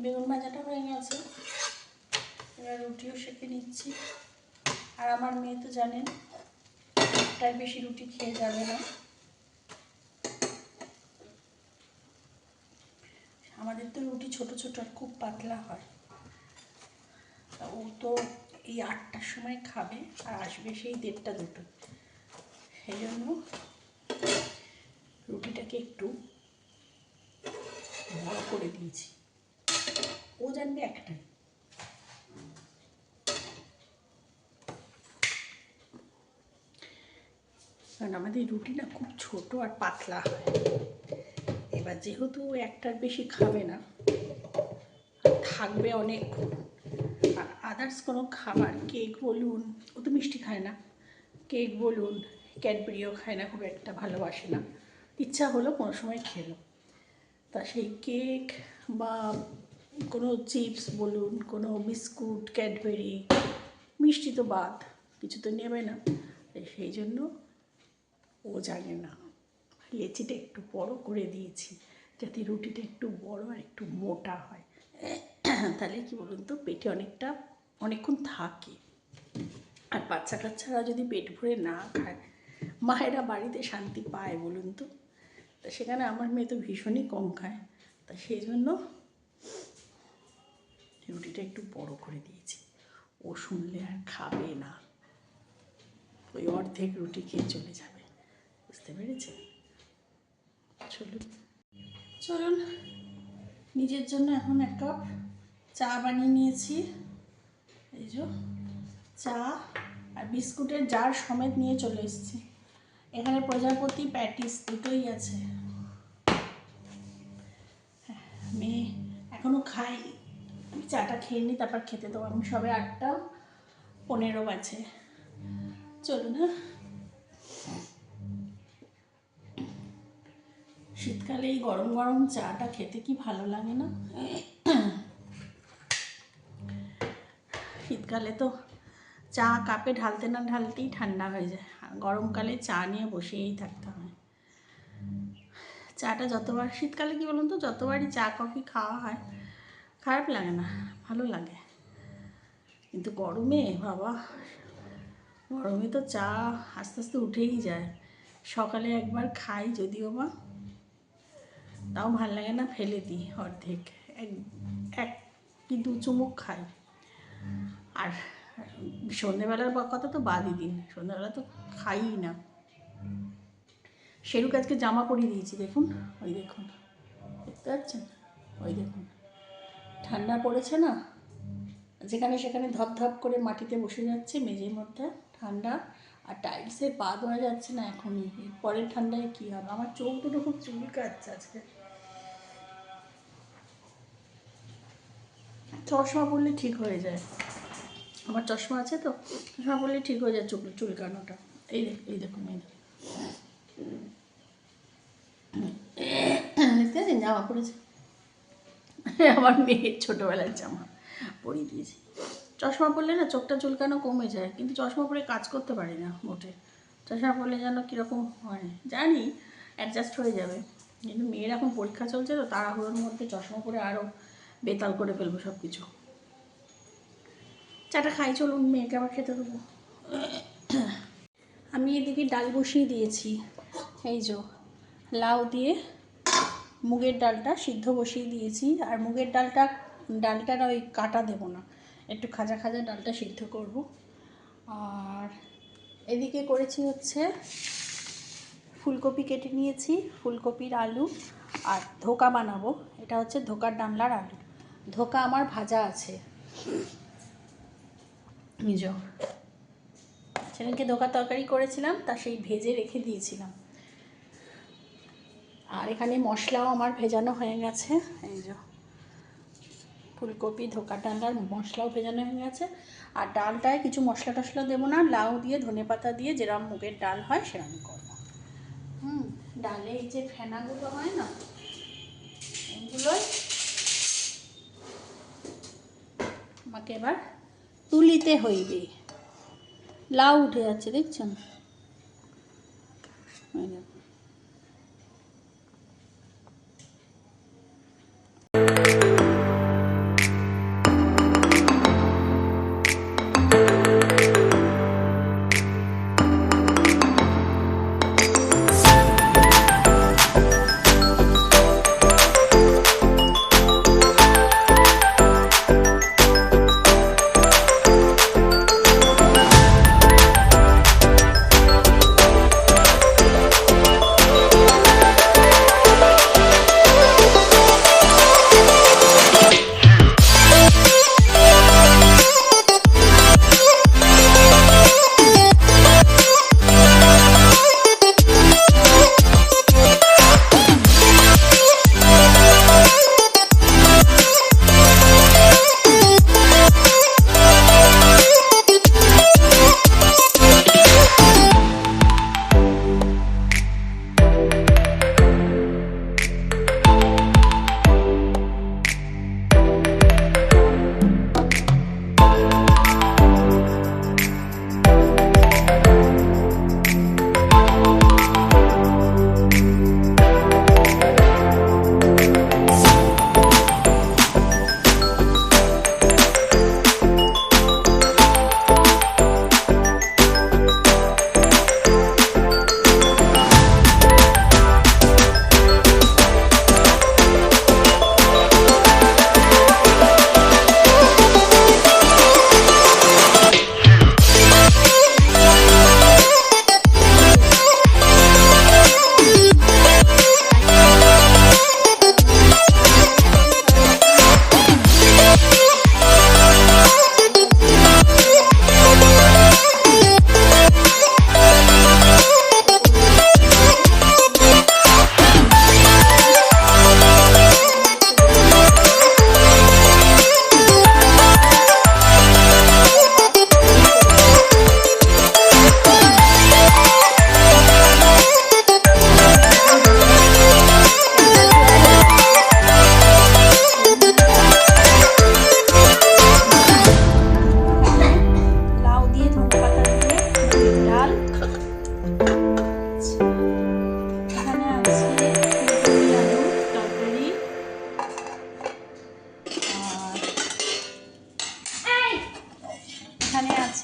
বেগুন ভাজাটা হয়ে গেছে, এবার রুটিও সেঁকে নিচ্ছি। আর আমার মেয়ে তো জানেন একটার বেশি রুটি খেয়ে যাবে না। আমাদের তো রুটি ছোট ছোট আর খুব পাতলা হয়। তা ও তো এই 8টার সময় খাবে আর আসবে সেই 1:30 2টো। সেই জন্য রুটিটাকে একটু বড় করে দিয়েছি। ও জানবে একটাই। কারণ আমাদের রুটি না খুব ছোট আর পাতলা হয়। এবার যেহেতু একটার বেশি খাবে না, থাকবে অনেকক্ষণ, আর আদার্স কোনো খাবার, কেক বলুন, ও তো মিষ্টি খায় না, কেক বলুন, ক্যাডবেরিও খায় না, খুব একটা ভালোবাসে না, ইচ্ছা হলো কোনো সময় খেলো, তা সেই কেক বা কোনো চিপস বলুন, কোনো বিস্কুট, ক্যাডবেরি, মিষ্টি তো বাদ, কিছু তো নেবে না। সেই জন্য ও জানে না, লেচিটা একটু বড় করে দিয়েছি যাতে রুটিটা একটু বড় আর একটু মোটা হয়। তাহলে কি বলুন তো, পেটে অনেকক্ষণ থাকে। আর বাচ্চা কাচ্চারা যদি পেট ভরে না খায়, মায়েরা বাড়িতে শান্তি পায় বলুন তো? তা সেখানে আমার মেয়ে তো ভীষণই কম খায়, তা সেই জন্য রুটিটা একটু বড় করে দিয়েছি। ও শুনলে আর খাবে না, ওই অর্ধেক রুটি খেয়ে চলে যাবে। বুঝতে পেরেছেন? চলুন নিজের জন্য এখন 1 কাপ চা বানিয়ে নিয়েছি। এই যে চা আর বিস্কুটের জার সমেত নিয়ে চলে এসেছি। এখানে প্রজাপতি, প্যাটিস দুটোই আছে। মেয়ে এখনও খাইনি, আমি চাটা খেয়ে নিই, তারপর খেতে দেবো। আমি সবে 8:15 বাজে। চলুন। হ্যাঁ, শীতকালে এই গরম গরম চাটা খেতে কি ভালো লাগে না? শীতকালে তো চা কাপে ঢালতে না ঢালতেই ঠান্ডা হয়ে যায়, আর গরমকালে চা নিয়ে বসেই থাকতে হয়। চাটা যতবার, শীতকালে কি বলুন তো, যতবারই চা কফি খাওয়া হয় খারাপ লাগে না, ভালো লাগে। কিন্তু গরমে বাবা, গরমে তো চা আস্তে আস্তে উঠেই যায়। সকালে একবার খাই যদিও বা, তাও ভাল লাগে না, ফেলে দিই অর্ধেক, এক কি 2 চুমুক খাই। আর সন্ধ্যেবেলার কথা তো বাদই দিন, সন্ধ্যেবেলা তো খাই না। শেরুকে আজকে জামা পরিয়ে দিয়েছি, দেখুন, ওই দেখুন, দেখতে পাচ্ছেন, ওই দেখুন, ঠান্ডা পড়েছে না, যেখানে সেখানে ধপধপ করে মাটিতে বসে যাচ্ছে মেঝের মধ্যে, ঠান্ডা, আর টাইলসে পা ধোয়া যাচ্ছে না এখনই, পরের ঠান্ডায় কী হবে। আমার চোখ দুটো খুব চুলকাচ্ছে আজকে। চশমা পরলে ঠিক হয়ে যায়, আমার চশমা আছে তো, চশমা পরলে ঠিক হয়ে যায় চুলকানোটা। এই দেখুন, দেখতে পাচ্ছেন জামা পরেছে, আমার মেয়ের ছোটোবেলার জামা পরিয়ে দিয়েছি। চশমা পরলে না চোখটা চুলকানো কমে যায়, কিন্তু চশমা পরে কাজ করতে পারি না মোটে। চশমা পরলে যেন কীরকম হয় জানি, অ্যাডজাস্ট হয়ে যাবে, কিন্তু মেয়ের এখন পরীক্ষা চলছে তো, তাড়াহুড়োর মধ্যে চশমা পরে আরও বেতাল করে ফেলবো সব কিছু। চাটা খাই, চলুন, মেয়েকে আবার খেতে দেবো। আমি এদিকে ডাল বসিয়ে দিয়েছি, এই যে লাউ দিয়ে মুগের ডালটা সিদ্ধ বসিয়ে দিয়েছি। আর মুগের ডালটার ওই কাটা দেবো না, একটু খাজা খাজা ডালটা সিদ্ধ করব। আর এদিকে করেছি হচ্ছে ফুলকপি কেটে নিয়েছি, ফুলকপির আলু আর ধোকা বানাবো। এটা হচ্ছে ধোকার ডালনার আলু, ধোকা আমার ভাজা আছে। সেদিনকে ধোকা তরকারি করেছিলাম, তা সেই ভেজে রেখে দিয়েছিলাম। আর এখানে মশলাও আমার ভেজানো হয়ে গেছে, এই যে ফুলকপি ধোকা ডালনার মশলাও ভেজানো হয়ে গেছে। আর ডালটায় কিছু মশলা টশলা দেবো না, লাউ দিয়ে ধনেপাতা দিয়ে যেরকম মুগের ডাল হয় সেরকম করবো। ডালে এই যে ফেনাগুলো হয় না, এইগুলোই আমাকে এবার তুলিতে হইবে। লাউ উঠে যাচ্ছে, দেখছেন?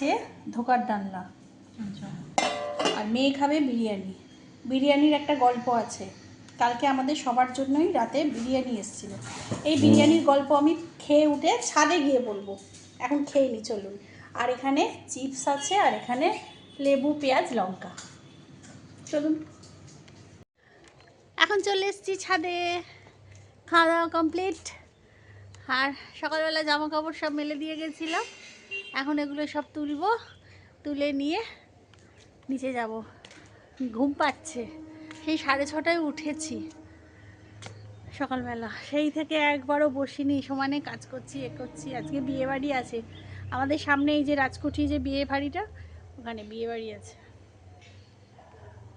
আছে ধোকার ডালনা, আর মেয়ে খাবে বিরিয়ানি। বিরিয়ানির একটা গল্প আছে, কালকে আমাদের সবার জন্যই রাতে বিরিয়ানি এসেছিল। এই বিরিয়ানির গল্প আমি খেয়ে উঠে ছাদে গিয়ে বলবো, এখন খেয়ে নি চলুন। আর এখানে চিপস আছে, আর এখানে লেবু, পেঁয়াজ, লঙ্কা। চলুন, এখন চলে এসেছি ছাদে, খাওয়া দাওয়া কমপ্লিট। আর সকালবেলা জামা কাপড় সব মেলে দিয়ে গেছিলাম, এখন এগুলো সব তুলবো, তুলে নিয়ে নিচে যাব। ঘুম পাচ্ছে, সেই 6:30টায় উঠেছি সকালবেলা, সেই থেকে একবারও বসিনি, সমানে কাজ করছি, এ করছি। আজকে বিয়ে বাড়ি আছে আমাদের সামনে, এই যে রাজকুঠি যে বিয়ে বাড়িটা, ওখানে বিয়ে বাড়ি আছে।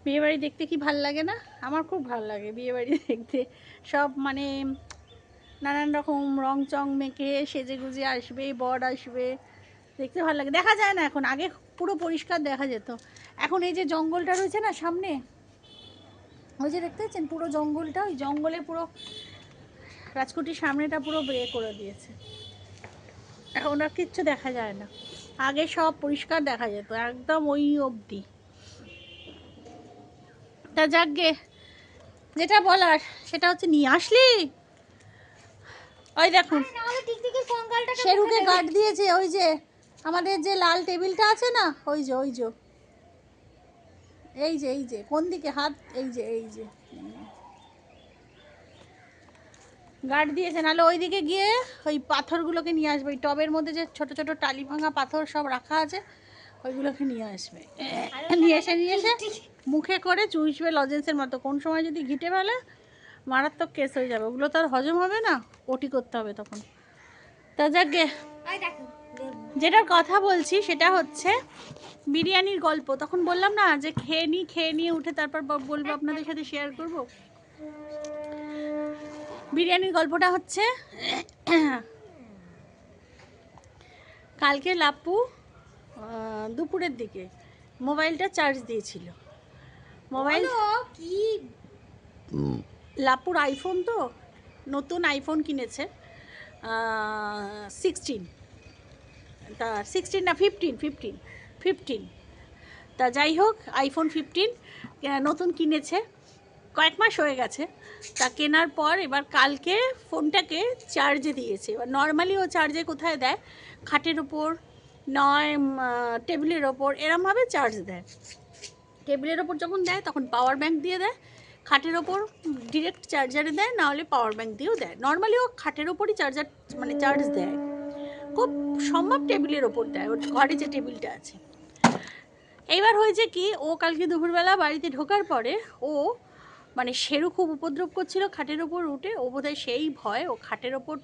বিয়ে বাড়ি দেখতে কি ভাল লাগে না? আমার খুব ভালো লাগে বিয়ে বাড়ি দেখতে। সব মানে নানান রকম রং চং মেখে সেজে গুজে আসবে, বর আসবে, দেখতে ভালো লাগে। দেখা যায় না এখন, আগে পুরো পরিষ্কার দেখা যেত। এখন এই যে জঙ্গলটা রয়েছে না সামনে, ওই যে দেখতে পাচ্ছেন পুরো জঙ্গলটা, ওই জঙ্গলে পুরো রাজকুটির সামনেটা পুরো বের করে দিয়েছে। এখন আর কিচ্ছু দেখা যায় না, আগে সব পরিষ্কার দেখা যেত একদম ওই অবধি। তা যাকগে, যেটা বলার সেটা হচ্ছে, নিয়ে আসলি ওই দেখুন শেরুকে গার্ড দিয়েছে, ওই যে আমাদের যে লাল টেবিলটা আছে না, ওই যে ওই যে এই যে কোন দিকে হাত, এই যে গার্ড দিয়েছে। নাহলে ওই দিকে গিয়ে ওই পাথরগুলোকে নিয়ে আসবে, ওই টবের মধ্যে যে ছোট ছোট টালি ভাঙা পাথর সব রাখা আছে, ওইগুলোকে নিয়ে আসবে। নিয়ে এসে মুখে করে চুষবে লজেন্সের মতো। কোন সময় যদি ঘিটে ফেলে মারাত্মক কেস হয়ে যাবে, ওগুলো তো আর হজম হবে না, ওটি করতে হবে তখন। তা যাকগে, যেটার কথা বলছি সেটা হচ্ছে বিরিয়ানির গল্প। তখন বললাম না যে খেয়ে নিয়ে উঠে তারপর বলবো, আপনাদের সাথে শেয়ার করব। বিরিয়ানির গল্পটা হচ্ছে, কালকে লাপ্পু দুপুরের দিকে মোবাইলটা চার্জ দিয়েছিল। মোবাইল কি, লাপ্পুর আইফোন, তো নতুন আইফোন কিনেছে, 16, তা 16 না 15। তা যাই হোক, আইফোন 15 নতুন কিনেছে, কয়েক মাস হয়ে গেছে। তা কেনার পর এবার কালকে ফোনটাকে চার্জে দিয়েছে। এবার নর্মালি ও চার্জে কোথায় দেয়, খাটের ওপর নয় টেবিলের ওপর, এরমভাবে চার্জ দেয়। টেবিলের ওপর যখন দেয় তখন পাওয়ার ব্যাঙ্ক দিয়ে দেয়, খাটের ওপর ডিরেক্ট চার্জারে দেয়, নাহলে পাওয়ার ব্যাঙ্ক দিয়েও দেয়। নর্মালি ও খাটের ওপরই চার্জার মানে চার্জ দেয়, খুব সম্ভব টেবিলের ওপর দেয়, ওর ঘরে যে টেবিলটা আছে। এইবার হয়েছে কি, ও কালকে দুপুরবেলা বাড়িতে ঢোকার পরে ও মানে শেরু খুব উপদ্রব করছিল খাটের ওপর উঠে। ও বোধহয় সেই ভয় ও খাটের ওপর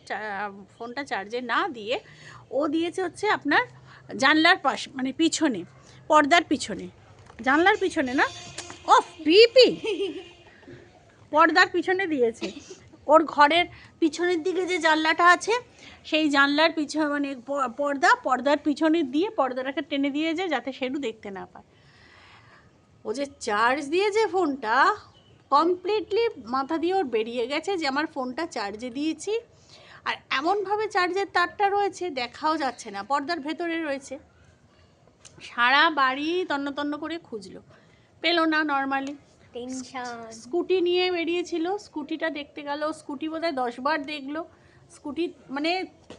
ফোনটা চার্জে না দিয়ে ও দিয়েছে হচ্ছে আপনার জানলার পাশ, মানে পিছনে, পর্দার পিছনে, জানলার পিছনে না, অফ বিপি, পর্দার পিছনে দিয়েছে। ওর ঘরের পিছনের দিকে যে জানলাটা আছে, সেই জানলার পিছনে মানে পর্দার পিছনে দিয়ে পর্দাটাকে টেনে দিয়েছে যাতে শেরু দেখতে না পায়। ও যে চার্জ দিয়েছে ফোনটা, কমপ্লিটলি মাথা দিয়ে ওর বেরিয়ে গেছে যে আমার ফোনটা চার্জে দিয়েছি। আর এমনভাবে চার্জের তারটা রয়েছে দেখাও যাচ্ছে না, পর্দার ভেতরে রয়েছে। সারা বাড়ি তন্ন তন্ন করে খুঁজলো, পেলো না। নর্মালি স্কুটি নিয়ে বেরিয়েছিল, স্কুটিটা দেখতে গেল, স্কুটি বোধহয় 10 বার দেখলো। স্কুটি মানে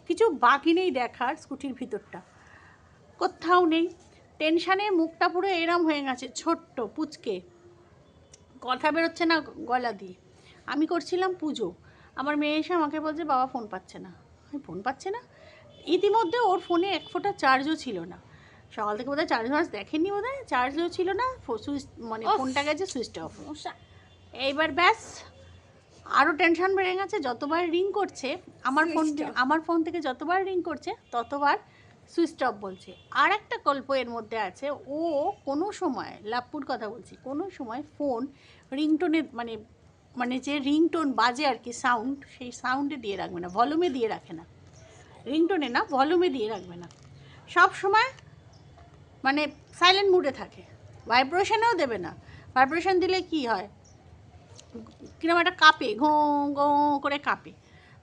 কিছু বাকি নেই দেখার, স্কুটির ভিতরটা কোথাও নেই। টেনশানে মুখটা পুরো এরম হয়ে গেছে, ছোট্ট পুচকে, কথা বেরোচ্ছে না গলা দিয়ে। আমি করছিলাম পুজো, আমার মেয়ে এসে আমাকে বলছে বাবা ফোন পাচ্ছে না। আমি ফোন পাচ্ছে না, ইতিমধ্যে ওর ফোনে 1 ফোঁটা চার্জও ছিল না। সকাল থেকে বোধহয় চার্জ মার্জ দেখেনি, বোধহয় চার্জও ছিল না, মানে ফোনটা গেছে সুইচ অফ। এইবার ব্যাস আরও টেনশন বেড়ে গেছে। যতবার রিং করছে আমার ফোন থেকে যতবার রিং করছে ততবার সুইচ অফ বলছে। আর একটা গল্প এর মধ্যে আছে, ও কোনো সময়, লাপ্পুর কথা বলছি, কোনো সময় ফোন রিংটোনে মানে যে রিংটোন বাজে আর কি, সাউন্ড, সেই সাউন্ডে দিয়ে রাখবে না, ভলিউমে দিয়ে রাখে না, রিংটোনে না ভলিউমে দিয়ে রাখবে না, সব সময় মানে সাইলেন্ট মুডে থাকে, ভাইব্রেশনেও দেবে না। ভাইব্রেশন দিলে কি হয়, কিরকম একটা কাঁপে, ঘোঁ ঘোঁ করে কাঁপে,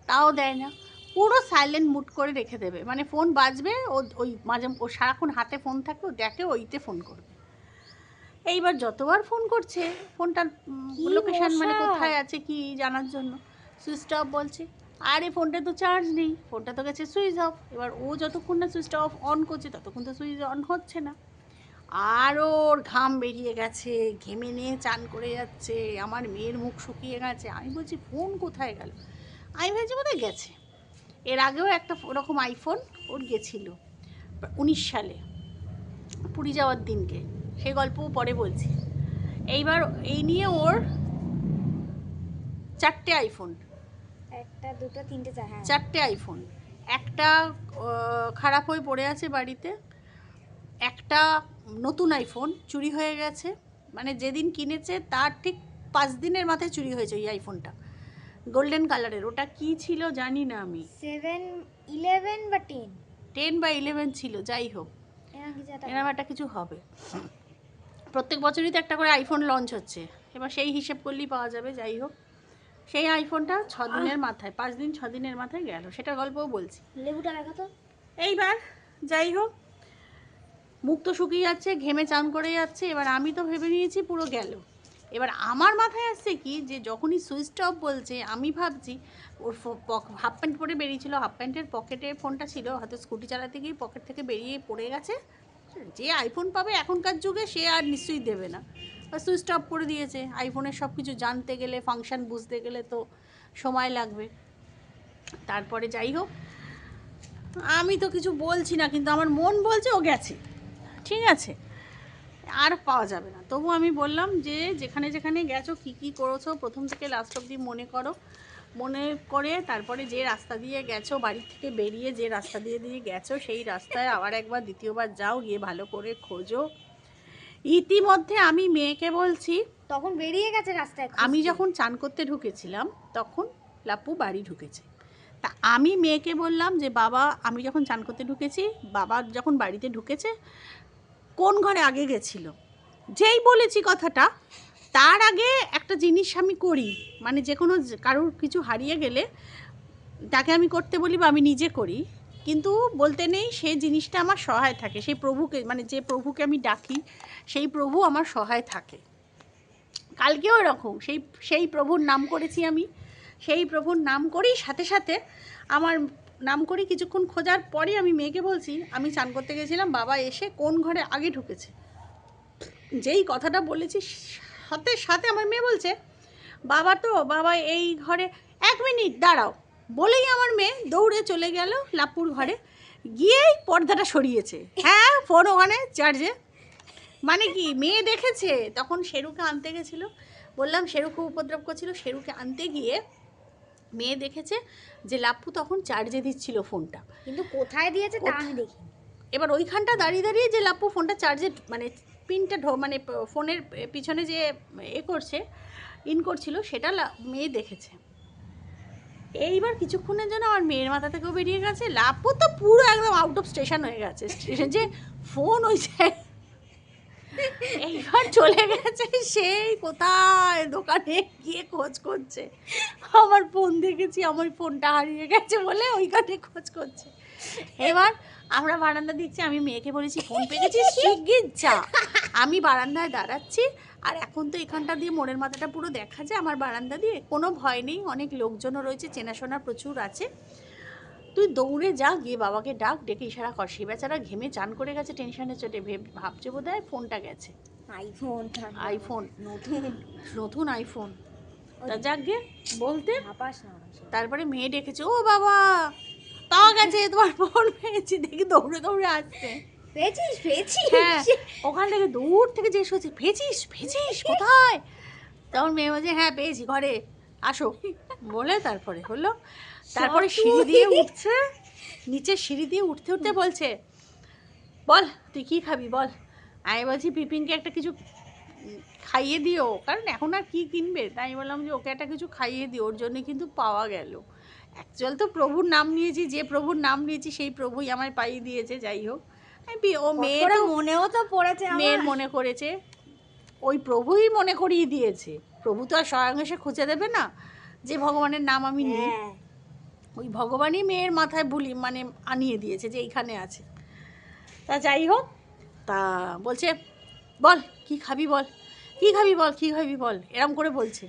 তাও দেয় না। পুরো সাইলেন্ট মুড করে রেখে দেবে, মানে ফোন বাজবে ওই মাঝে ও সারাক্ষণ হাতে ফোন থাকে, ও দেখে ওইতে ফোন করবে। এইবার যতবার ফোন করছে ফোনটার লোকেশান মানে কোথায় আছে কি জানার জন্য, সুইচ অফ বলছে। আরে ফোনটা তো চার্জ নেই, ফোনটা তো গেছে সুইচ অফ। এবার ও যতক্ষণ না সুইচটা অফ অন করছে ততক্ষণ তো সুইচ অন হচ্ছে না। আর ওর ঘাম বেরিয়ে গেছে, ঘেমে নিয়ে চান করে যাচ্ছে, আমার মেয়ের মুখ শুকিয়ে গেছে। আমি বলছি ফোন কোথায় গেল, আমি ভাবছি বোধহয় গেছে। এর আগেও একটা ওরকম আইফোন ওর গেছিলো 19 সালে পুরী যাওয়ার দিনকে, সে গল্পও পরে বলছি। এইবার এই নিয়ে ওর 4টে আইফোন, একটা দুটো তিনটে 4টে আইফোন। একটা খারাপ হয়ে পড়ে আছে বাড়িতে, একটা নতুন আইফোন চুরি হয়ে গেছে, মানে যেদিন কিনেছে তার ঠিক 5 দিনের মাথায় চুরি হয়েছে ওই আইফোনটা, গোল্ডেন কালারের। ওটা কি ছিল জানি না আমি, 7, 11 বা 10 বা 11 ছিল, যাই হোক এরকম একটা কিছু হবে। প্রত্যেক বছরই তো একটা করে আইফোন লঞ্চ হচ্ছে, এবার সেই হিসেব করলেই পাওয়া যাবে। যাই হোক সেই আইফোনটা 6 দিনের মাথায়, 5 দিন 6 দিনের মাথায় গেল, সেটার গল্পও বলছি। লেবুটা দেখা তো। এইবার যাই হোক মুখ তো শুকিয়ে যাচ্ছে, ঘেমে চান করে যাচ্ছে। এবার আমি তো ভেবে নিয়েছি পুরো গেল। এবার আমার মাথায় আসছে কি, যে যখনই সুইচ অফ বলছে আমি ভাবছি ওর হাফ প্যান্ট পরে বেরিয়েছিল, হাফ প্যান্টের পকেটে ফোনটা ছিল, হয়তো স্কুটি চালাতে গিয়ে পকেট থেকে বেরিয়ে পড়ে গেছে। যে আইফোন পাবে এখনকার যুগে সে আর নিশ্চয়ই দেবে না, সুইচ অফ করে দিয়েছে। আইফোনের সব কিছু জানতে গেলে, ফাংশন বুঝতে গেলে তো সময় লাগবে। তারপরে যাই হোক আমি তো কিছু বলছি না, কিন্তু আমার মন বলছে ও গেছে, ঠিক আছে আর পাওয়া যাবে না। তবু আমি বললাম যে যেখানে যেখানে গেছো কী কী করেছো প্রথম থেকে লাস্ট অবধি মনে করো, মনে করে তারপরে যে রাস্তা দিয়ে গেছো, বাড়ি থেকে বেরিয়ে যে রাস্তা দিয়ে গেছো সেই রাস্তায় আবার একবার দ্বিতীয়বার যাও, গিয়ে ভালো করে খোঁজো। ইতিমধ্যে আমি মেয়েকে বলছি, তখন বেরিয়ে গেছে রাস্তায়। আমি যখন চান করতে ঢুকেছিলাম তখন লাপু বাড়ি ঢুকেছে। তা আমি মেয়েকে বললাম যে বাবা, আমি যখন চান করতে ঢুকেছি, বাবা যখন বাড়িতে ঢুকেছে কোন ঘরে আগে গেছিলো। যেই বলেছি কথাটা তার আগে একটা জিনিস আমি করি, মানে যে কোনো কারোর কিছু হারিয়ে গেলে তাকে আমি করতে বলি বা আমি নিজে করি, কিন্তু বলতে নেই সেই জিনিসটা আমার সহায় থাকে, সেই প্রভুকে, মানে যে প্রভুকে আমি ডাকি সেই প্রভু আমার সহায় থাকে। কালকেও এরকম সেই প্রভুর নাম করেছি আমি, সেই প্রভুর নাম করেই সাথে সাথে আমার নাম করি কিছুক্ষণ খোঁজার পরই আমি মেয়েকে বলছি আমি চান করতে গেছিলাম, বাবা এসে কোন ঘরে আগে ঢুকেছে। যেই কথাটা বলেছি সাথে সাথে আমার মেয়ে বলছে বাবা এই ঘরে, 1 মিনিট দাঁড়াও বলেই আমার মেয়ে দৌড়ে চলে গেল লাপুর ঘরে, গিয়েই পর্দাটা সরিয়েছে। হ্যাঁ ফোন ওখানে চার্জে, মানে কি মেয়ে দেখেছে। তখন শেরুকে আনতে গেছিলো, বললাম শেরু খুব উপদ্রব করছিল, শেরুকে আনতে গিয়ে মেয়ে দেখেছে যে লাপ্পু তখন চার্জে দিচ্ছিল ফোনটা, কিন্তু কোথায় দিয়েছে তা আমি দেখি। এবার ওইখানটা দাঁড়িয়ে দাঁড়িয়ে যে লাপ্পু ফোনটা চার্জে, মানে পিনটা মানে ফোনের পিছনে যে করছে ইন করছিল সেটা মেয়ে দেখেছে। এইবার কিছুক্ষণের জন্য আমার মেয়ের মাথা থেকেও বেরিয়ে গেছে, লাপ্পু তো পুরো একদম আউট অফ স্টেশন হয়ে গেছে, স্টেশন যে ফোন ওই এইবার চলে গেছে সেই কোথায় দোকানে গিয়ে খোঁজ করছে, আমার ফোন দেখেছি আমার ফোনটা হারিয়ে গেছে বলে ওইখানে খোঁজ করছে। এবার আমরা বারান্দা দিচ্ছি, আমি মেয়েকে বলেছি ফোন পেয়েছি শিগগির যা। আমি বারান্দায় দাঁড়াচ্ছি, আর এখন তো এখানটা দিয়ে মোড়ের মাথাটা পুরো দেখা যায় আমার বারান্দা দিয়ে, কোনো ভয় নেই, অনেক লোকজনও রয়েছে, চেনাশোনা প্রচুর আছে। তুই দৌড়ে যা, গিয়ে বাবাকে ডাক, ডেকে ইশারা কর। সে বেচারা ঘেমে চান করে গেছে, টেনশনে চোটে ভাবছে বোধ হয় ফোনটা গেছে। আইফোন নতুন আইফোন, তা যাক গে বলতে। তারপরে মেয়ে ডেকেছে, ও বাবা পাওয়া গেছে, তোমার ফোন পেয়েছি, দেখি দৌড়ে দৌড়ে আসছে। হ্যাঁ ওখান থেকে দূর থেকে যে এসেছে, পেয়েছিস কোথায়? তখন মেয়ে বলছে হ্যাঁ পেয়েছি, ঘরে আসো বলে তারপরে হলো। তারপরে সিঁড়ি দিয়ে উঠছে, নিচে সিঁড়ি দিয়ে উঠতে উঠতে বলছে বল তুই কী খাবি বল। আমি বলছি পিপিনকে একটা কিছু খাইয়ে দিও, কারণ এখন আর কী কিনবে, তাই বললাম যে ওকে একটা কিছু খাইয়ে দিও, ওর জন্য কিন্তু পাওয়া গেল। অ্যাকচুয়াল তো প্রভুর নাম নিয়েছি, যে প্রভুর নাম নিয়েছি সেই প্রভুই আমায় পাইয়ে দিয়েছে। যাই হোক ও মেয়ের মনেও তো পড়েছে, মেয়ের মনে করেছে, ওই প্রভুই মনে করিয়ে দিয়েছে। প্রভু তো আর স্বয়ং এসে খুঁজে দেবে না যে ভগবানের নাম আমি নিই। ওই ভগবানই মেয়ের মাথায় বুলি মানে আনিয়ে দিয়েছে যে এইখানে আছে। তা যাই হোক, তা বলছে বল কী খাবি বল, কী খাবি বল, কী খাবি বল, এরম করে বলছে।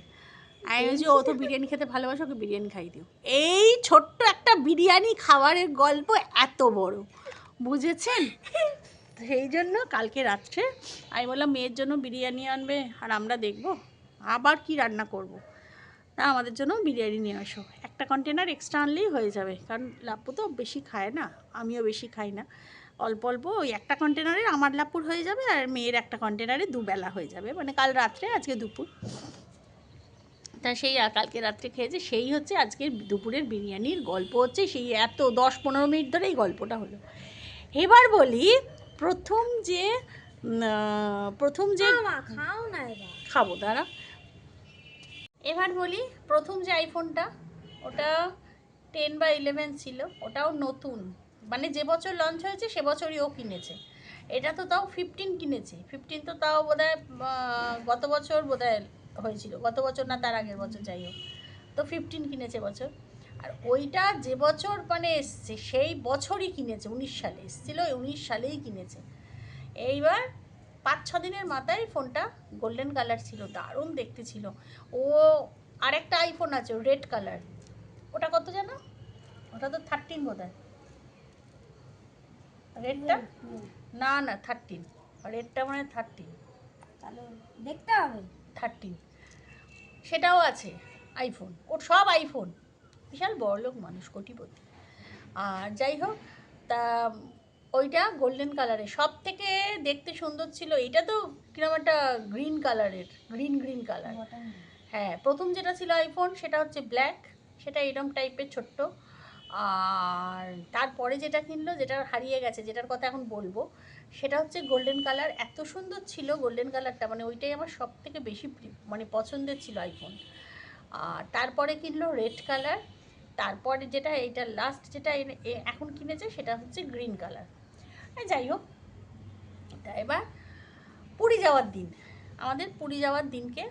আমি বলছি ও তো বিরিয়ানি খেতে ভালোবাসে, ওকে বিরিয়ানি খাই দিও। এই ছোট্ট একটা বিরিয়ানি খাবারের গল্প এত বড়, বুঝেছেন? সেই জন্য কালকে রাত্রে আমি বললাম মেয়ের জন্য বিরিয়ানি আনবে আর আমরা দেখবো আবার কি রান্না করব। তা আমাদের জন্য বিরিয়ানি নিয়ে আসো, একটা কন্টেনার এক্সট্রা আনলেই হয়ে যাবে, কারণ লাপ্পু তো বেশি খায় না, আমিও বেশি খাই না, অল্প অল্প ওই একটা কন্টেনারে আমার লাপ্পুর হয়ে যাবে আর মেয়ের একটা কন্টেনারে দুবেলা হয়ে যাবে, মানে কাল রাত্রে আজকে দুপুর। তা সেই কালকে রাত্রে খেয়েছে, সেই হচ্ছে আজকের দুপুরের বিরিয়ানির গল্প, হচ্ছে সেই এত 10-15 মিনিট ধরে এই গল্পটা হলো। এবার বলি প্রথম যে খাও না এবার। খাবো দাঁড়া। এবার বলি প্রথম যে আইফোনটা, ওটা 10 বা 11 ছিল, ওটাও নতুন, মানে যে বছর লঞ্চ হয়েছে সে বছরই ও কিনেছে। এটা তো তাও 15 কিনেছে, 15 তো তাও বোধহয় গত বছর বোধহয় হয়েছিল, গত বছর না তার আগের বছর, যাই হোক, তো 15 কিনেছে বছর। আর ওইটা যে বছর মানে এসছে সেই বছরই কিনেছে, 19 সালে এসেছিলো, 19 সালেই কিনেছে। এইবার 5-6 দিনের মাথায় ফোনটা গোল্ডেন কালার ছিল, দারুণ দেখতে ছিল। ও আরেকটা আইফোন আছে রেড কালার, ওটা কত জানো? ওটা তো 13 বোধ হয়, রেডটা না না 13, রেডটা মানে 13, তাহলে দেখতে হবে। 13 সেটাও আছে আইফোন, ওর সব আইফোন, বিশাল বড়লোক মানুষ, কোটিপতি। আর যাই হোক, তা ওইটা গোল্ডেন কালারের, সব থেকে দেখতে সুন্দর ছিল। এটা তো কিরকম একটা গ্রিন কালারের, গ্রিন কালার। হ্যাঁ, প্রথম যেটা ছিল আইফোন সেটা হচ্ছে ব্ল্যাক, সেটা এরম টাইপের ছোট্ট। আর তারপরে যেটা কিনলো, যেটা হারিয়ে গেছে, যেটার কথা এখন বলবো, সেটা হচ্ছে গোল্ডেন কালার। এত সুন্দর ছিল গোল্ডেন কালারটা, মানে ওইটাই আমার সব থেকে বেশি মানে পছন্দের ছিল আইফোন। আর তারপরে কিনলো রেড কালার, তারপরে যেটা এইটা লাস্ট যেটা এখন কিনেছে সেটা হচ্ছে গ্রিন কালার। যাই হোক, তা এবার পুরী যাওয়ার দিন, আমাদের পুরী যাওয়ার দিনকে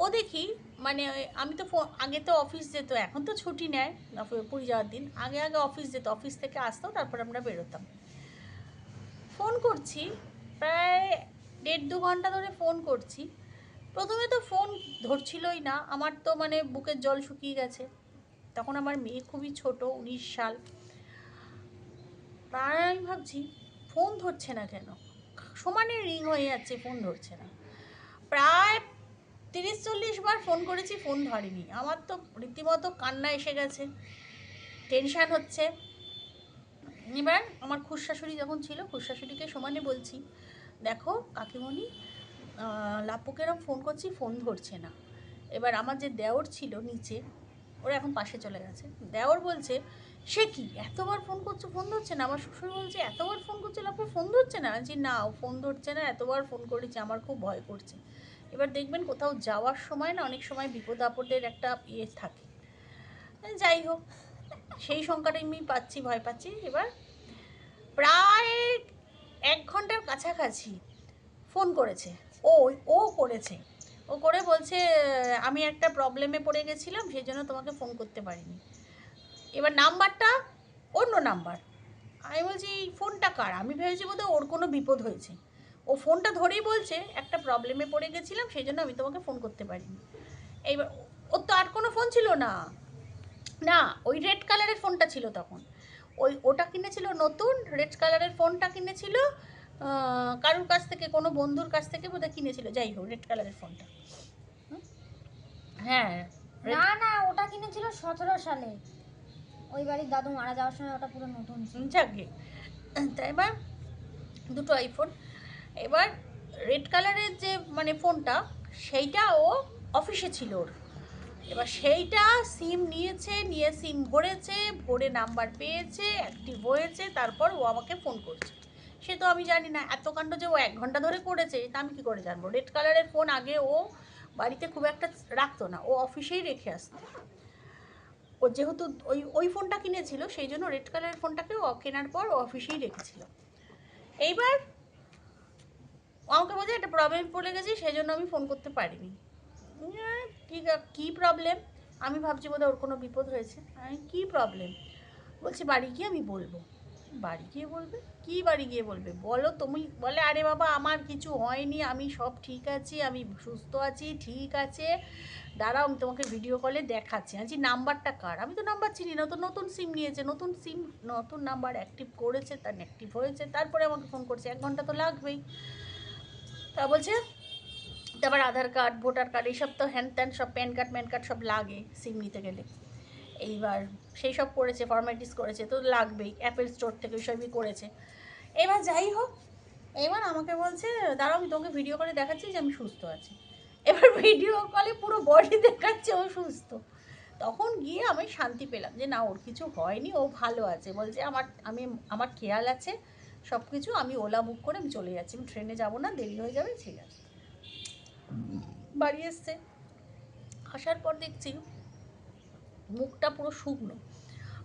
ও দেখি, মানে আমি তো আগে তো অফিস যেত, এখন তো ছুটি নেয় পুরী যাওয়ার দিন, আগে আগে অফিস যেত, অফিস থেকে আসতো, তারপর আমরা বেরোতাম। ফোন করছি প্রায় 1.5-2 ঘন্টা ধরে ফোন করছি, প্রথমে তো ফোন ধরছিলই না, আমার তো মানে বুকের জল শুকিয়ে গেছে। তখন আমার মেয়ে খুবই ছোট, 19 সাল। তার আমি ভাবছি ফোন ধরছে না কেন, সমানে রিং হয়ে যাচ্ছে, ফোন ধরছে না। প্রায় 30-40 বার ফোন করেছি, ফোন ধরেনি। আমার তো রীতিমতো কান্না এসে গেছে, টেনশান হচ্ছে। এবার আমার খুড়শাশুড়ি যখন ছিল, খুড়শাশুড়িকে সমানে বলছি, দেখো কাকিমণি, লাপ্পুকে এরকম ফোন করছি, ফোন ধরছে না। এবার আমার যে দেওর ছিল নিচে, ওরা এখন পাশে চলে গেছে, দেওর বলছে সে কি এতবার ফোন করছো ফোন ধরছে না? আমার শ্বশুর বলছে এতবার ফোন করছে লাপ্পু ফোন ধরছে না? যে না, ও ফোন ধরছে না, এতবার ফোন করেছে, আমার খুব ভয় করছে। এবার দেখবেন কোথাও যাওয়ার সময় না অনেক সময় বিপদ আপদের একটা থাকে। যাই হোক, সেই সংখ্যাটা আমি পাচ্ছি, ভয় পাচ্ছি। এবার প্রায় 1 ঘন্টার কাছাকাছি ফোন করেছে, ও করেছে, ও করে বলছে আমি একটা প্রবলেমে পড়ে গেছিলাম, সেই জন্য তোমাকে ফোন করতে পারিনি। এবার নাম্বারটা অন্য নাম্বার। আমি বলছি এই ফোনটা কার? আমি ভেবেছি বোধহয় ওর কোনো বিপদ হয়েছে। ও ফোনটা ধরেই বলছে একটা প্রবলেমে পড়ে গেছিলাম, সেই জন্য আমি তোমাকে ফোন করতে পারিনি। এইবার ওর তো আর কোনো ফোন ছিল না, না ওই রেড কালারের ফোনটা ছিল তখন, ওটা কিনেছিল নতুন, রেড কালারের ফোনটা কিনেছিল কারোর কাছ থেকে, কোনো বন্ধুর কাছ থেকে বোধহয় কিনেছিল। যাই হোক, রেড কালারের ফোনটা, হ্যাঁ না ওটা কিনেছিল 17 সালে, ওই বাড়ির দাদু মারা যাওয়ার সময় ওটা পুরো নতুন ছিল। যাকে, তা এবার দুটো আইফোন। এবার রেড কালারের যে মানে ফোনটা, সেইটা ও অফিসে ছিল ওর। এবার সেইটা সিম নিয়েছে, নিয়ে সিম ভরেছে, ভরে নাম্বার পেয়েছে, অ্যাক্টিভ হয়েছে, তারপর ও আমাকে ফোন করছে। সে তো আমি জানি না, এত কাণ্ড যে ও 1 ঘন্টা ধরে করেছে তা আমি কী করে জানবো? রেড কালারের ফোন আগে ও বাড়িতে খুব একটা রাখতো না, ও অফিসেই রেখে আসতো। ও যেহেতু ওই ফোনটা কিনেছিল, সেই জন্য রেড কালারের ফোনটাকে ও কেনার পর ও অফিসেই রেখেছিল। এইবার আমাকে বলছে একটা প্রবলেম পড়ে গেছি, সেই জন্য আমি ফোন করতে পারিনি। কী প্রবলেম? আমি ভাবছি বোধহয় ওর কোনো বিপদ হয়েছে। আমি কী প্রবলেম? বলছে বাড়ি গিয়ে আমি বলবো। বাড়ি গিয়ে বলবে? কি বাড়ি গিয়ে বলবে বলো তুমি? বলে আরে বাবা আমার কিছু হয়নি, আমি সব ঠিক আছি, আমি সুস্থ আছি, ঠিক আছে, দাঁড়াও আমি তোমাকে ভিডিও কলে দেখাচ্ছি। আছি নাম্বারটা কার? আমি তো নাম্বার চিনি না, তো নতুন সিম নিয়েছে, নতুন সিম নতুন নাম্বার অ্যাক্টিভ করেছে, তার অ্যাক্টিভ হয়েছে, তারপরে আমাকে ফোন করছে, 1 ঘন্টা তো লাগবেই। তা বলছে তারপর আধার কার্ড, ভোটার কার্ড, এইসব তো হ্যান ত্যান সব, প্যান কার্ড ম্যান কার্ড সব লাগে সিম নিতে গেলে। এইবার সেই সব করেছে, ফর্মালিটিস করেছে, তো লাগবেই, অ্যাপেল স্টোর থেকে ওইসবই করেছে। এবার যাই হোক, এবার আমাকে বলছে দাঁড়াও আমি তোমাকে ভিডিও করে দেখাচ্ছি যে আমি সুস্থ আছি। এবার ভিডিও কলে পুরো বডি দেখাচ্ছে ও সুস্থ। তখন গিয়ে আমি শান্তি পেলাম যে না ওর কিছু হয়নি, ও ভালো আছে। বলছে আমার খেয়াল আছে সব কিছু, আমি ওলা বুক করে আমি চলে যাচ্ছি, আমি ট্রেনে যাবো না, দেরি হয়ে যাবে, ঠিক আছে। বাড়ি এসছে, আসার পর দেখছি মুখটা পুরো শুকনো,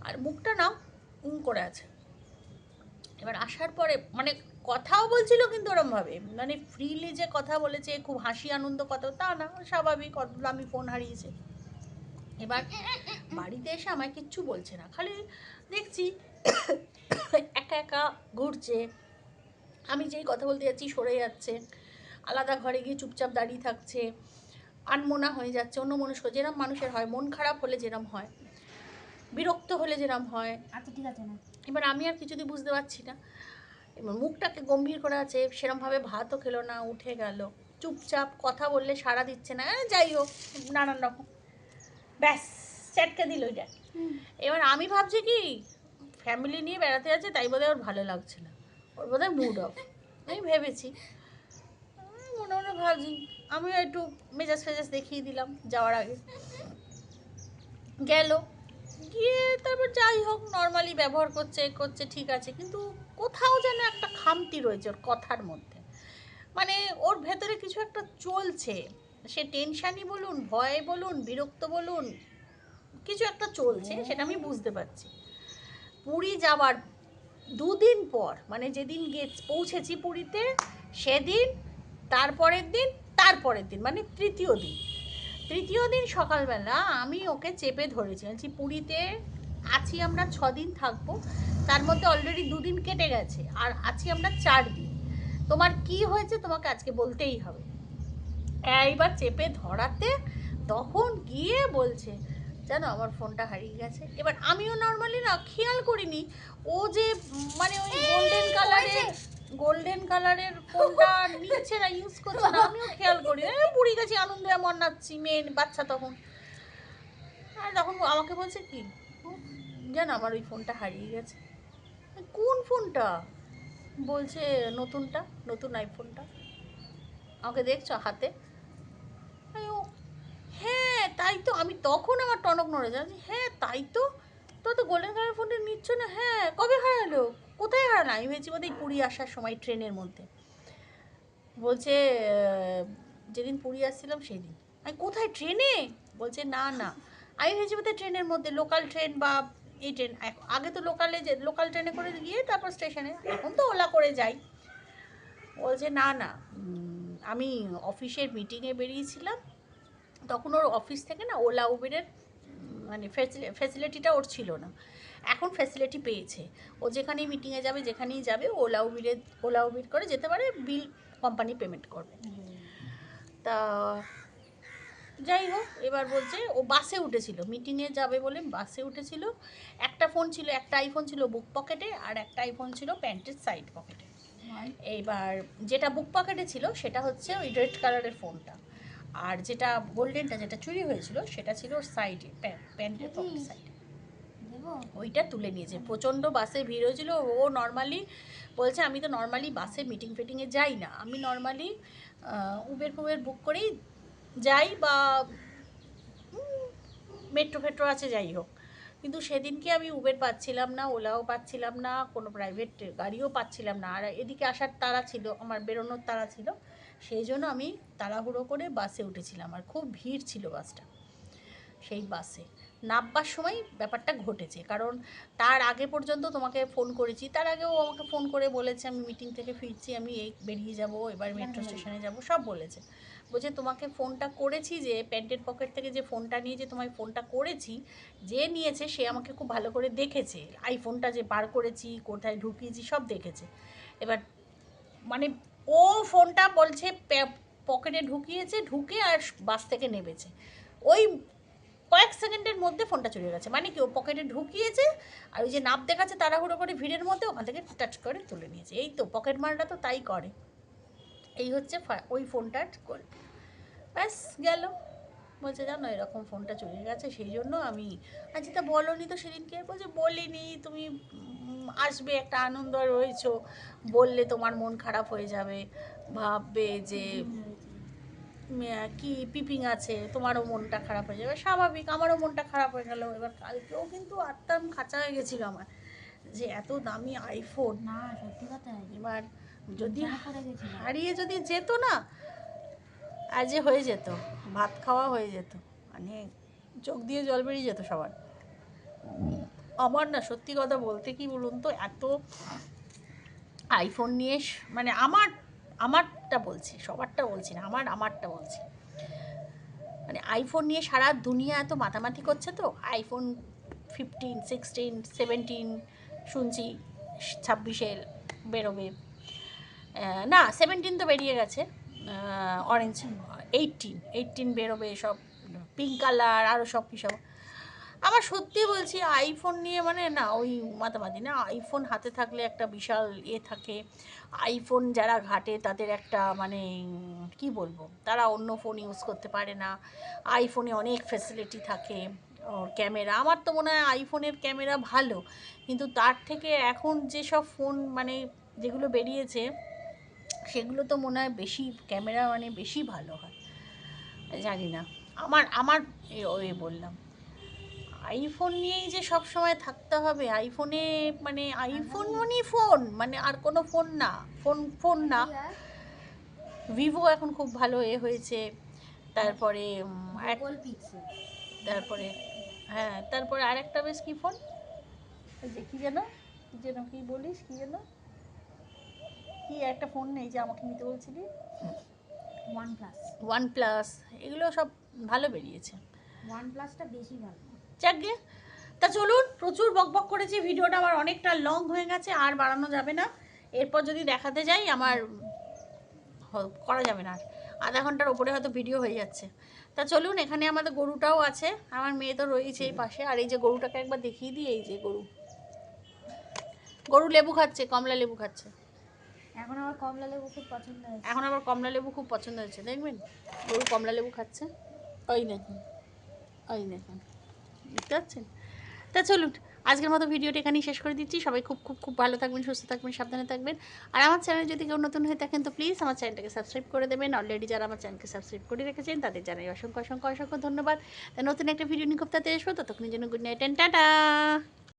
আর মুখটা না করে আছে। এবার আসার পরে মানে কথাও বলছিল কিন্তু ওরমভাবে মানে ফ্রিলি যে কথা বলেছে, খুব হাসি আনন্দ কথা তা না, স্বাভাবিক, কত দামি ফোন হারিয়েছে। এবার বাড়িতে এসে আমায় কিচ্ছু বলছে না, খালি দেখছি একা একা ঘুরছে, আমি যেই কথা বলতে যাচ্ছি সরে যাচ্ছে, আলাদা ঘরে গিয়ে চুপচাপ দাঁড়িয়ে থাকছে, আনমনা হয়ে যাচ্ছে, অন্যমনস্ক, যেরম মানুষের হয়, মন খারাপ হলে যেরম হয়, বিরক্ত হলে যেরম হয়। আচ্ছা ঠিক আছে না। এবার আমি আর কিছুতেই বুঝতে পারছি না। এবার মুখটাকে গম্ভীর করে আছে, সেরমভাবে ভাতও খেলো না, উঠে গেল, চুপচাপ, কথা বললে সাড়া দিচ্ছে না, যাই হোক নানান রকম, ব্যাস চ্যাটকে দিল ওইটা। এবার আমি ভাবছি কি ফ্যামিলি নিয়ে বেড়াতে যাচ্ছে তাই বোধহয় ওর ভালো লাগছে না, ওর বোধহয় মুড অফ, আমি ভেবেছি, মনে মনে ভাবছি। আমিও একটু মেজাজ ফেজাজ দেখিয়ে দিলাম যাওয়ার আগে। গেল, গিয়ে তারপর যাই হোক নর্মালি ব্যবহার করছে করছে, ঠিক আছে, কিন্তু কোথাও যেন একটা খামতি রয়েছে ওর কথার মধ্যে, মানে ওর ভেতরে কিছু একটা চলছে, সে টেনশানই বলুন, ভয় বলুন, বিরক্ত বলুন, কিছু একটা চলছে, সেটা আমি বুঝতে পারছি। পুরী যাওয়ার 2 দিন পর, মানে যেদিন পৌঁছেছি পুরীতে সেদিন, তারপরের দিন, তারপরের দিন মানে তৃতীয় দিন সকালবেলা আমি ওকে চেপে ধরেছি, বলছি পুরীতে আছি আমরা 6 দিন থাকবো, তার মধ্যে অলরেডি 2 দিন কেটে গেছে, আর আছি আমরা 4 দিন, তোমার কি হয়েছে তোমাকে আজকে বলতেই হবে। এইবার চেপে ধরাতে তখন গিয়ে বলছে জানো আমার ফোনটা হারিয়ে গেছে। এবার আমিও নর্মালি না খেয়াল করিনি ও যে মানে ওই গোল্ডেন কালারের ফোনটা নিচ্ছে না, ইউজ করছে না, আমিও খেয়াল করি পুরী গেছি আনন্দে আমার নাচ্ছি, মেয়ে বাচ্চা তখন। আর তখন আমাকে বলছে কি জানো আমার ওই ফোনটা হারিয়ে গেছে। কোন ফোনটা? বলছে নতুনটা, নতুন আইফোনটা। আমাকে দেখছো হাতে? হ্যাঁ তাই তো, আমি তখন আমার টনক নড়ে যাচ্ছি, হ্যাঁ তাই তো, তো গোল্ডেন কালার ফোনটা নিচ্ছ না, হ্যাঁ কবে হারালো, কোথায় হারালো? আমি ভেবেছি বোধ হয় পুরী আসার সময় ট্রেনের মধ্যে। বলছে যেদিন পুরী আসছিলাম সেই দিন। আমি কোথায়, ট্রেনে? বলছে না না, আমি ভেবেছি বোধ হয় ট্রেনের মধ্যে, লোকাল ট্রেন বা এই ট্রেন, আগে তো লোকাল ট্রেনে করে গিয়ে তারপর স্টেশনে, এখন তো ওলা করে যাই। বলছে না না, আমি অফিসের মিটিংয়ে বেরিয়েছিলাম, তখন ওর অফিস থেকে না ওলা উবেরের মানে ফ্যাসিলিটিটা ওর ছিল না, এখন ফ্যাসিলিটি পেয়েছে, ও যেখানেই মিটিংয়ে যাবে যেখানেই যাবে ওলা উবের করে যেতে পারে, বিল কোম্পানি পেমেন্ট করবে। তা যাই হোক এবার বলছে ও বাসে উঠেছিল, মিটিংয়ে যাবে বলে বাসে উঠেছিল, একটা ফোন ছিল, একটা আইফোন ছিল বুক পকেটে, আর একটা আইফোন ছিল প্যান্টের সাইড পকেটে। এইবার যেটা বুক পকেটে ছিল সেটা হচ্ছে ওই রেড কালারের ফোনটা, আর যেটা গোল্ডেনটা যেটা চুরি হয়েছিল সেটা ছিল ওর সাইডে, প্যান্টের পকেট সাইডে, ওইটা তুলে নিয়েছে। প্রচণ্ড বাসে ভিড় হয়েছিল, ও নর্মালি বলছে আমি তো নর্মালি বাসে মিটিং ফিটিংয়ে যাই না, আমি নর্মালি উবের বুক করেই যাই, বা মেট্রো ফেট্রো আছে যাই হোক, কিন্তু সেদিনকে আমি উবের পাচ্ছিলাম না, ওলাও পাচ্ছিলাম না, কোনো প্রাইভেট গাড়িও পাচ্ছিলাম না, আর এদিকে আসার তাড়া ছিল, আমার বেরোনোর তাড়া ছিল, সেই জন্য আমি তাড়াহুড়ো করে বাসে উঠেছিলাম, আর খুব ভিড় ছিল বাসটা, সেই বাসে। নামবার সময় ব্যাপারটা ঘটেছে। কারণ তার আগে পর্যন্ত তোমাকে ফোন করেছি, তার আগেও আমাকে ফোন করে বলেছে আমি মিটিং থেকে ফিরছি, আমি এই বেরিয়ে যাব, এবার মেট্রো স্টেশনে যাব, সব বলেছে। বলছে তোমাকে ফোনটা করেছি, যে প্যান্টের পকেট থেকে যে ফোনটা নিয়ে যে তোমায় ফোনটা করেছি, যে নিয়েছে সে আমাকে খুব ভালো করে দেখেছে, আইফোনটা যে বার করেছি, কোথায় ঢুকিয়েছি সব দেখেছে। এবার মানে ও ফোনটা বলছে পকেটে ঢুকিয়েছে, ঢুকে আর বাস থেকে নেমেছে, ওই কয়েক সেকেন্ডের মধ্যে ফোনটা চলে গেছে। মানে কি, ও পকেটে ঢুকিয়েছে আর ওই যে নাপ দেখাচ্ছে তাড়াহুড়ো করে ভিড়ের মধ্যে ওখান থেকে টাচ করে তুলে নিয়েছে। এই তো পকেট মারটা তো তাই করে। এই হচ্ছে ওই ফোনটার গল্প। ব্যাস গেল। বলছে জানো এরকম ফোনটা চলে গেছে, সেই জন্য আমি আচ্ছা তা বলোনি তো সেদিনকে। বলছে বলিনি, তুমি আসবে একটা আনন্দ রয়েছো, বললে তোমার মন খারাপ হয়ে যাবে, ভাববে যে কি পিপিং আছে, তোমারও মনটা খারাপ হয়ে যাবে, স্বাভাবিক, আমারও মনটা খারাপ হয়ে গেল। এবার কালকেও কিন্তু আত্মাম খাঁচা হয়ে গেছিলো আমার, যে এত দামি আইফোন, না সত্যি কথা, এবার যদি পড়ে গেছিল। হারিয়ে যদি যেত না, আজ যে হয়ে যেত, ভাত খাওয়া হয়ে যেত, মানে চোখ দিয়ে জল বেরিয়ে যেত সবার। আমার না সত্যি কথা বলতে কি বলুন তো, এত আইফোন নিয়ে মানে আমারটা বলছি, সবারটা বলছি না, আমারটা বলছি, মানে আইফোন নিয়ে সারা দুনিয়া এত মাতামাতি করছে, তো আইফোন 15, 16, 17 শুনছি 26-এ বেরোবে, না 17 তো বেরিয়ে গেছে, অরেঞ্জ 18 বেরোবে, সব পিঙ্ক কালার আরও সব কী সব। আমার সত্যি বলছি আইফোন নিয়ে মানে না ওই মাতামাতি না, আইফোন হাতে থাকলে একটা বিশাল থাকে। আইফোন যারা ঘাটে তাদের একটা মানে কি বলবো, তারা অন্য ফোন ইউজ করতে পারে না। আইফোনে অনেক ফ্যাসিলিটি থাকে, ওর ক্যামেরা, আমার তো মনে হয় আইফোনের ক্যামেরা ভালো, কিন্তু তার থেকে এখন যেসব ফোন মানে যেগুলো বেরিয়েছে সেগুলো তো মনে হয় বেশি ক্যামেরা মানে বেশি ভালো হয়, জানি না। আমার বললাম আইফোন নিয়েই যে সব সময় থাকতে হবে, আইফোনে মানে আইফোন ফোন মানে আর কোনো ফোন না, ফোন না। ভিভো এখন খুব ভালো হয়েছে, তারপরে তারপরে হ্যাঁ, তারপরে আরেকটা বেশ কী ফোন, যে কী যেন কী বলিস, কী যেন কী একটা ফোন নেই যে আমাকে নিতে বলছিলি, OnePlus, এগুলো সব ভালো বেরিয়েছে। OnePlusটা বেশি ভালো। যাকগে, তা চলুন, প্রচুর বকবক করেছি, ভিডিওটা আমার অনেকটা লং হয়ে গেছে, আর বাড়ানো যাবে না। এরপর যদি দেখাতে যাই আমার করা যাবে না, আর আধা ঘন্টার ওপরে হয়তো ভিডিও হয়ে যাচ্ছে। তা চলুন, এখানে আমাদের গরুটাও আছে, আমার মেয়ে তো রয়েছে এই পাশে। আর এই যে গরুটাকে একবার দেখিয়ে দিই, এই যে গরু লেবু খাচ্ছে, কমলা লেবু খাচ্ছে। এখন আবার কমলা লেবু খুব পছন্দ হয়েছে। এখন আবার কমলা লেবু খুব পছন্দ হয়েছে, দেখবেন গরু কমলা লেবু খাচ্ছে, ওই দেখুন, ওই দেখুন, বুঝতে পারছেন। তা চলুন, আজকের মতো ভিডিওটা এখানেই শেষ করে দিচ্ছি। সবাই খুব খুব খুব ভালো থাকবেন, সুস্থ থাকবেন, সাবধানে থাকবেন। আর আমার চ্যানেল যদি কেউ নতুন হয়ে থাকেন তো প্লিজ আমার চ্যানেলটাকে সাবস্ক্রাইব করে দেবেন। অলরেডি যারা আমার চ্যানেলকে সাবস্ক্রাইব করে রেখেছেন তাদের জানাই অসংখ্য অসংখ্য অসংখ্য ধন্যবাদ। তা নতুন একটা ভিডিও নিয়ে খুব তাড়াতাড়ি আসবো, ততক্ষণের জন্য গুড নাইট অ্যান্ড টাটা।